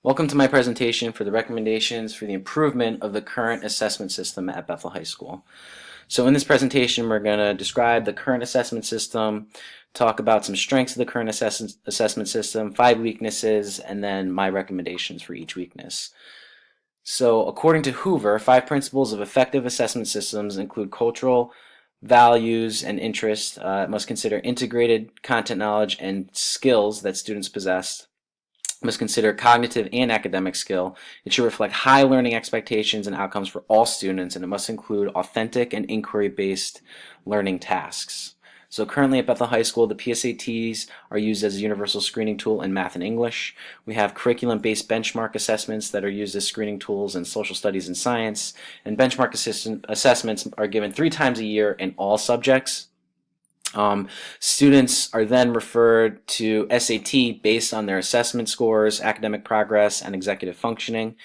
Welcome to my presentation for the recommendations for the improvement of the current assessment system at Bethel High School. So in this presentation, we're going to describe the current assessment system, talk about some strengths of the current assessment system, 5 weaknesses, and then my recommendations for each weakness. So according to Hoover, 5 principles of effective assessment systems include cultural values and interests. It must consider integrated content knowledge and skills that students possess. Must consider cognitive and academic skill. It should reflect high learning expectations and outcomes for all students, and it must include authentic and inquiry-based learning tasks. So currently at Bethel High School, the PSATs are used as a universal screening tool in math and English. We have curriculum-based benchmark assessments that are used as screening tools in social studies and science, and benchmark assessments are given 3 times a year in all subjects. Students are then referred to SAT based on their assessment scores, academic progress, and executive functioning.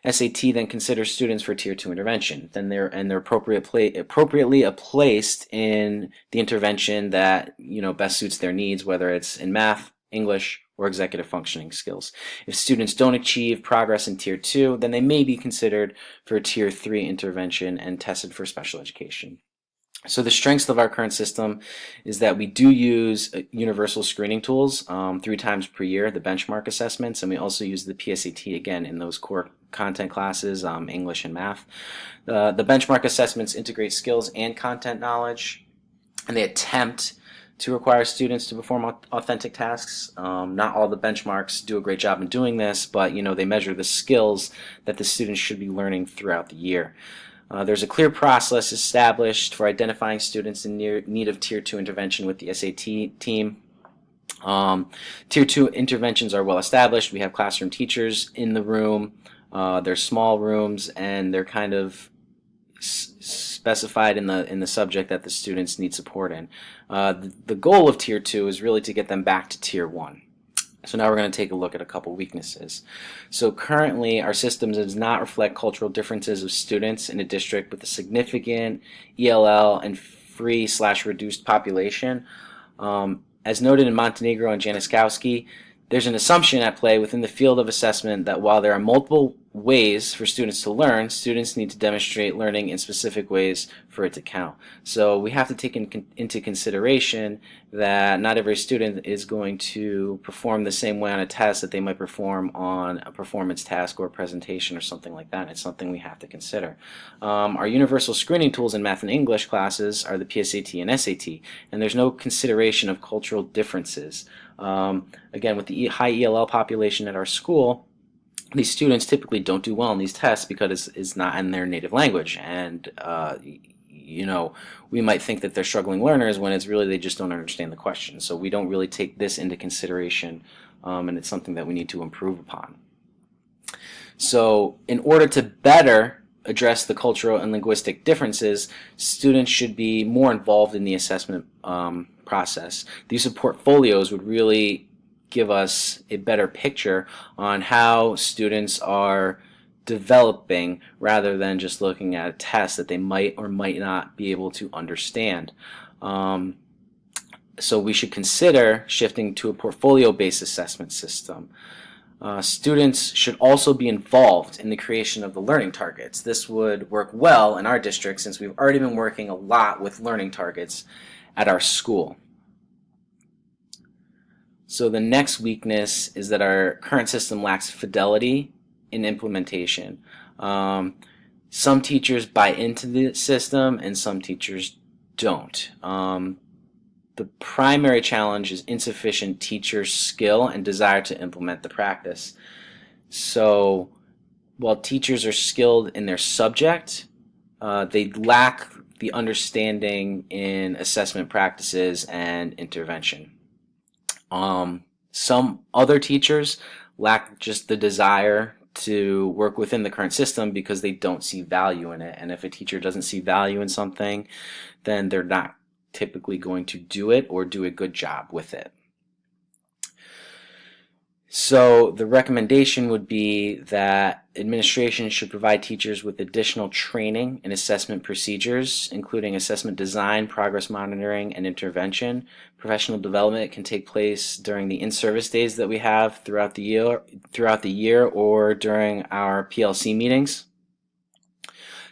SAT then considers students for Tier 2 intervention. Then they're appropriately placed in the intervention that best suits their needs, whether it's in math, English, or executive functioning skills. If students don't achieve progress in Tier 2, then they may be considered for a Tier 3 intervention and tested for special education. So the strengths of our current system is that we do use universal screening tools 3 times per year, the benchmark assessments, and we also use the PSAT again in those core content classes, English and math. The benchmark assessments integrate skills and content knowledge, and they attempt to require students to perform authentic tasks. Not all the benchmarks do a great job in doing this, but they measure the skills that the students should be learning throughout the year. There's a clear process established for identifying students in need of Tier 2 intervention with the SAT team. Tier 2 interventions are well established. We have classroom teachers in the room. They're small rooms, and they're kind of specified in the subject that the students need support in. The goal of Tier 2 is really to get them back to Tier 1. So now we're going to take a look at a couple weaknesses. So currently our system does not reflect cultural differences of students in a district with a significant ELL and free/reduced population. As noted in Montenegro and Januszkowski, there's an assumption at play within the field of assessment that while there are multiple ways for students to learn, students need to demonstrate learning in specific ways for it to count. So we have to take into consideration that not every student is going to perform the same way on a test that they might perform on a performance task or a presentation or something like that. It's something we have to consider. Our universal screening tools in math and English classes are the PSAT and SAT, and there's no consideration of cultural differences. Again, with the high ELL population at our school, these students typically don't do well in these tests because it's not in their native language, and we might think that they're struggling learners when it's really they just don't understand the question. So we don't really take this into consideration, and it's something that we need to improve upon. So in order to better address the cultural and linguistic differences, students should be more involved in the assessment process. The use of portfolios would really give us a better picture on how students are developing rather than just looking at a test that they might or might not be able to understand. So we should consider shifting to a portfolio-based assessment system. Students should also be involved in the creation of the learning targets. This would work well in our district since we've already been working a lot with learning targets at our school. So the next weakness is that our current system lacks fidelity in implementation. Some teachers buy into the system and some teachers don't. The primary challenge is insufficient teacher skill and desire to implement the practice. So while teachers are skilled in their subject, they lack the understanding in assessment practices and intervention. Some other teachers lack just the desire to work within the current system because they don't see value in it. And if a teacher doesn't see value in something, then they're not typically going to do it or do a good job with it. So the recommendation would be that administration should provide teachers with additional training and assessment procedures, including assessment design, progress monitoring, and intervention. Professional development can take place during the in-service days that we have throughout the year, or during our PLC meetings.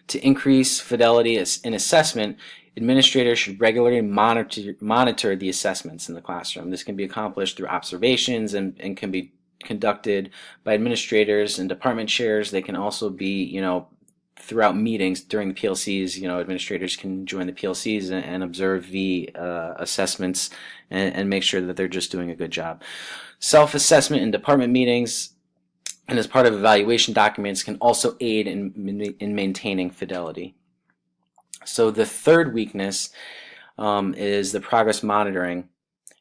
To increase fidelity in assessment, administrators should regularly monitor the assessments in the classroom. This can be accomplished through observations and can be conducted by administrators and department chairs. They can also be, throughout meetings during the PLCs, administrators can join the PLCs and observe the assessments and make sure that they're just doing a good job. Self-assessment in department meetings and as part of evaluation documents can also aid in maintaining fidelity. So the third weakness is the progress monitoring.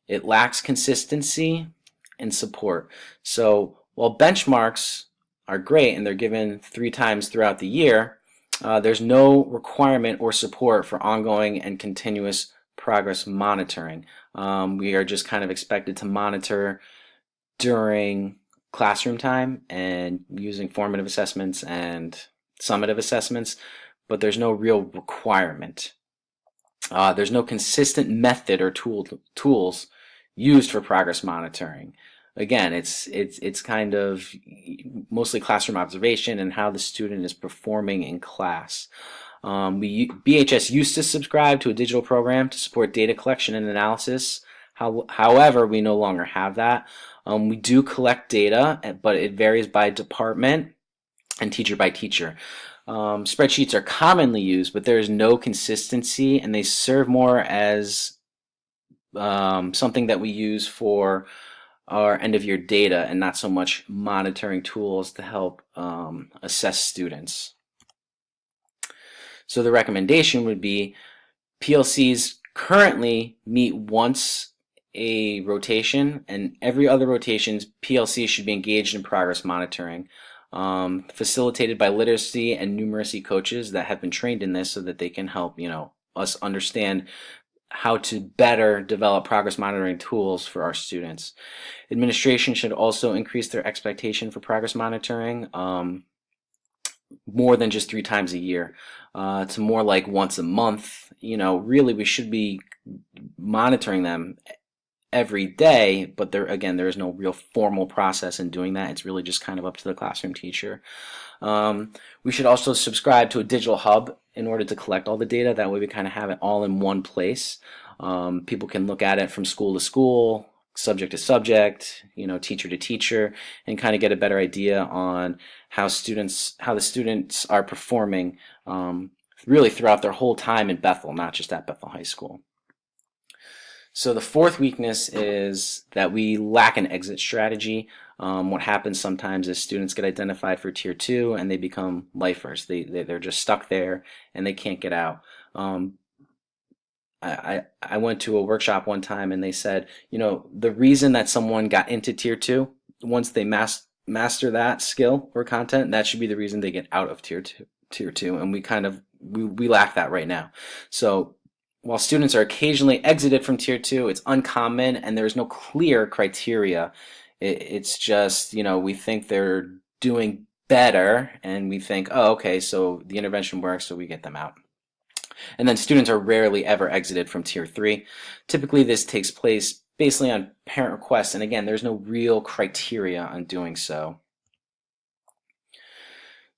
It lacks consistency and support. So while benchmarks are great and they're given 3 times throughout the year, there's no requirement or support for ongoing and continuous progress monitoring. We are just kind of expected to monitor during classroom time and using formative assessments and summative assessments, but there's no real requirement. There's no consistent method or tools used for progress monitoring. Again, it's kind of mostly classroom observation and how the student is performing in class. BHS used to subscribe to a digital program to support data collection and analysis. However, we no longer have that. We do collect data, but it varies by department and teacher by teacher. Spreadsheets are commonly used, but there is no consistency, and they serve more as something that we use for our end-of-year data and not so much monitoring tools to help assess students. So the recommendation would be PLCs currently meet once a rotation, and every other rotations, PLCs should be engaged in progress monitoring, facilitated by literacy and numeracy coaches that have been trained in this so that they can help us understand how to better develop progress monitoring tools for our students. Administration should also increase their expectation for progress monitoring more than just 3 times a year, to more like once a month. Really we should be monitoring them every day, but there is no real formal process in doing that. It's really just kind of up to the classroom teacher. We should also subscribe to a digital hub in order to collect all the data. That way we kind of have it all in one place. People can look at it from school to school, subject to subject, teacher to teacher, and kind of get a better idea on how the students are performing really throughout their whole time in Bethel, not just at Bethel High School. So the fourth weakness is that we lack an exit strategy. What happens sometimes is students get identified for Tier 2 and they become lifers. They're just stuck there and they can't get out. I went to a workshop one time and they said, the reason that someone got into Tier 2, once they master that skill or content, that should be the reason they get out of Tier 2. And we lack that right now. So while students are occasionally exited from Tier 2, it's uncommon and there's no clear criteria. It's just, we think they're doing better and we think, oh, okay, so the intervention works, so we get them out. And then students are rarely ever exited from Tier 3. Typically this takes place basically on parent request, and again, there's no real criteria on doing so.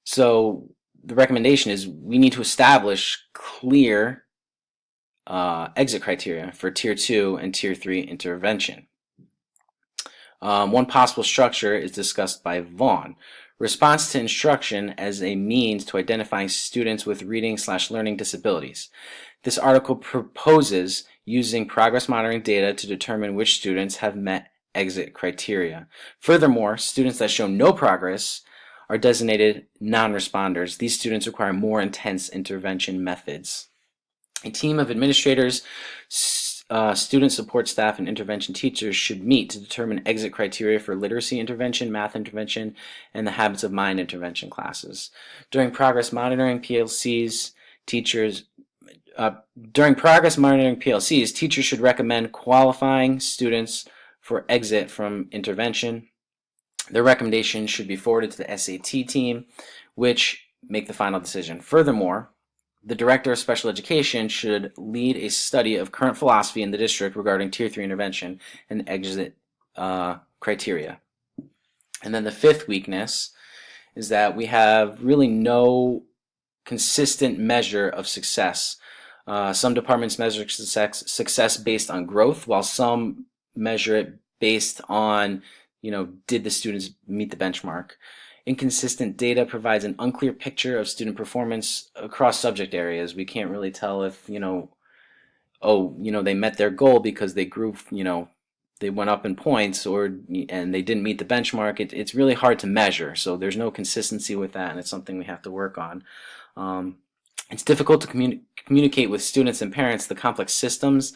So the recommendation is we need to establish clear exit criteria for Tier 2 and Tier 3 intervention. One possible structure is discussed by Vaughn. Response to instruction as a means to identifying students with reading/learning disabilities. This article proposes using progress monitoring data to determine which students have met exit criteria. Furthermore, students that show no progress are designated non-responders. These students require more intense intervention methods. A team of administrators, student support staff, and intervention teachers should meet to determine exit criteria for literacy intervention, math intervention, and the habits of mind intervention classes. During progress monitoring PLCs, teachers should recommend qualifying students for exit from intervention. Their recommendations should be forwarded to the SAT team, which make the final decision. Furthermore, the Director of Special Education should lead a study of current philosophy in the district regarding Tier 3 intervention and exit criteria. And then the fifth weakness is that we have really no consistent measure of success. Some departments measure success based on growth, while some measure it based on, did the students meet the benchmark? Inconsistent data provides an unclear picture of student performance across subject areas. We can't really tell if, they met their goal because they grew, they went up in points, and they didn't meet the benchmark. It's really hard to measure, so there's no consistency with that, and it's something we have to work on. It's difficult to communicate with students and parents the complex systems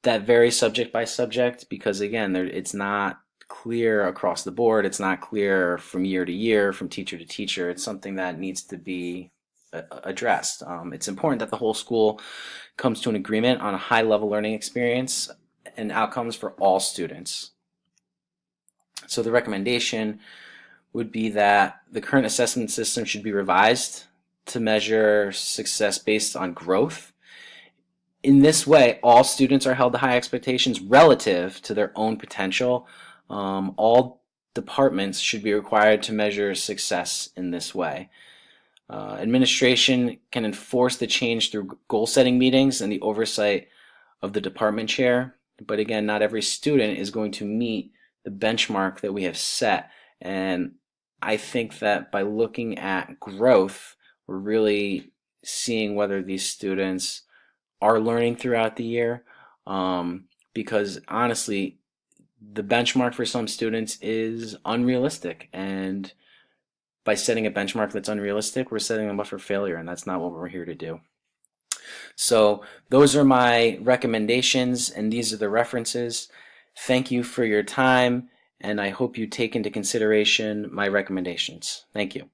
that vary subject by subject, because again, it's not clear across the board. It's not clear from year to year, from teacher to teacher. It's something that needs to be addressed. It's important that the whole school comes to an agreement on a high-level learning experience and outcomes for all students. So the recommendation would be that the current assessment system should be revised to measure success based on growth. In this way, all students are held to high expectations relative to their own potential. All departments should be required to measure success in this way. Administration can enforce the change through goal-setting meetings and the oversight of the department chair. But again, not every student is going to meet the benchmark that we have set. And I think that by looking at growth, we're really seeing whether these students are learning throughout the year. Because honestly, the benchmark for some students is unrealistic. And by setting a benchmark that's unrealistic, we're setting them up for failure, and that's not what we're here to do. So those are my recommendations, and these are the references. Thank you for your time, and I hope you take into consideration my recommendations. Thank you.